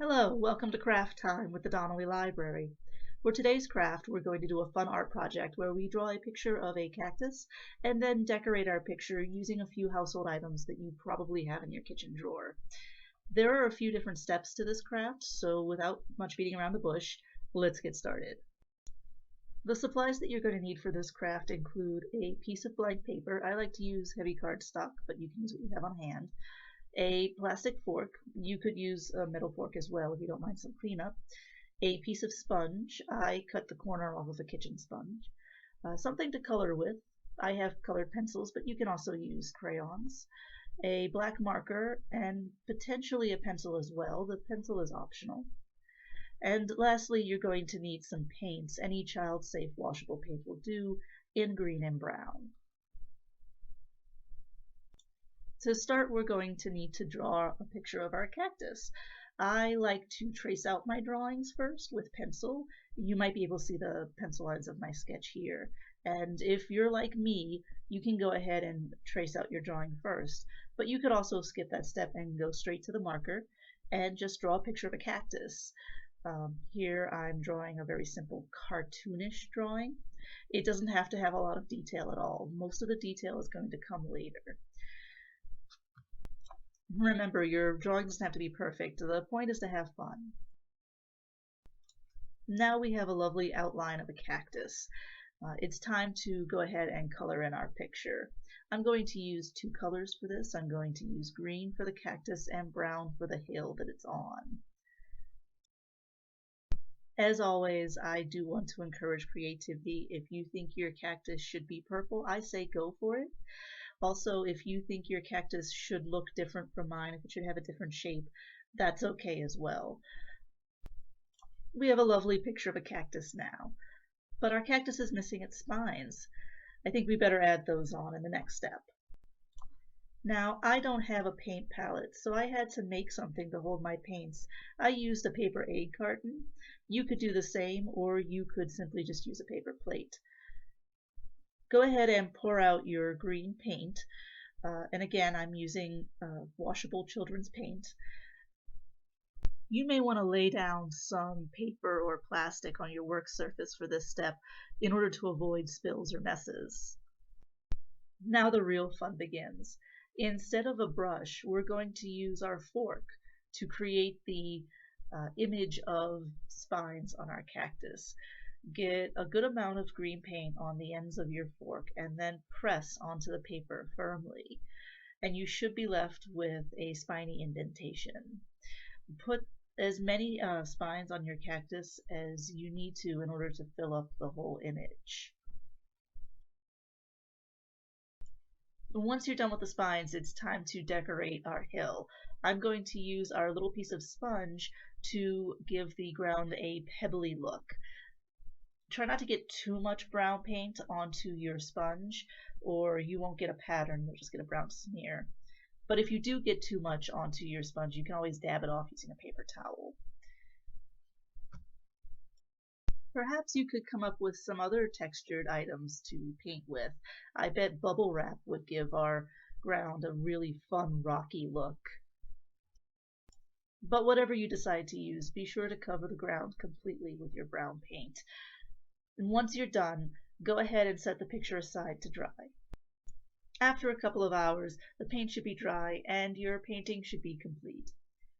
Hello, welcome to Craft Time with the Donnelly Library. For today's craft, we're going to do a fun art project where we draw a picture of a cactus and then decorate our picture using a few household items that you probably have in your kitchen drawer. There are a few different steps to this craft, so without much beating around the bush, let's get started. The supplies that you're going to need for this craft include a piece of blank paper. I like to use heavy cardstock, but you can use what you have on hand. A plastic fork. You could use a metal fork as well if you don't mind some cleanup. A piece of sponge. I cut the corner off of a kitchen sponge. Something to color with. I have colored pencils, but you can also use crayons. A black marker and potentially a pencil as well. The pencil is optional. And lastly, you're going to need some paints. Any child-safe washable paint will do, in green and brown. To start, we're going to need to draw a picture of our cactus. I like to trace out my drawings first with pencil. You might be able to see the pencil lines of my sketch here. And if you're like me, you can go ahead and trace out your drawing first. But you could also skip that step and go straight to the marker and just draw a picture of a cactus. Here I'm drawing a very simple cartoonish drawing. It doesn't have to have a lot of detail at all. Most of the detail is going to come later. Remember, your drawing doesn't have to be perfect. The point is to have fun. Now we have a lovely outline of a cactus. It's time to go ahead and color in our picture. I'm going to use two colors for this. I'm going to use green for the cactus and brown for the hill that it's on. As always, I do want to encourage creativity. If you think your cactus should be purple, I say go for it. Also, if you think your cactus should look different from mine, if it should have a different shape, that's okay as well. We have a lovely picture of a cactus now, but our cactus is missing its spines. I think we better add those on in the next step. Now, I don't have a paint palette, so I had to make something to hold my paints. I used a paper aid carton. You could do the same, or you could simply just use a paper plate. Go ahead and pour out your green paint. And again, I'm using washable children's paint. You may want to lay down some paper or plastic on your work surface for this step in order to avoid spills or messes. Now the real fun begins. Instead of a brush, we're going to use our fork to create the image of spines on our cactus. Get a good amount of green paint on the ends of your fork and then press onto the paper firmly. And you should be left with a spiny indentation. Put as many spines on your cactus as you need to in order to fill up the whole image. Once you're done with the spines, it's time to decorate our hill. I'm going to use our little piece of sponge to give the ground a pebbly look. Try not to get too much brown paint onto your sponge or you won't get a pattern, you'll just get a brown smear. But if you do get too much onto your sponge, you can always dab it off using a paper towel. Perhaps you could come up with some other textured items to paint with. I bet bubble wrap would give our ground a really fun rocky look. But whatever you decide to use, be sure to cover the ground completely with your brown paint. And once you're done, go ahead and set the picture aside to dry. After a couple of hours, the paint should be dry and your painting should be complete.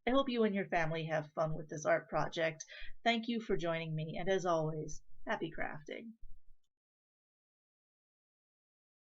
I hope you and your family have fun with this art project. Thank you for joining me, and as always, happy crafting.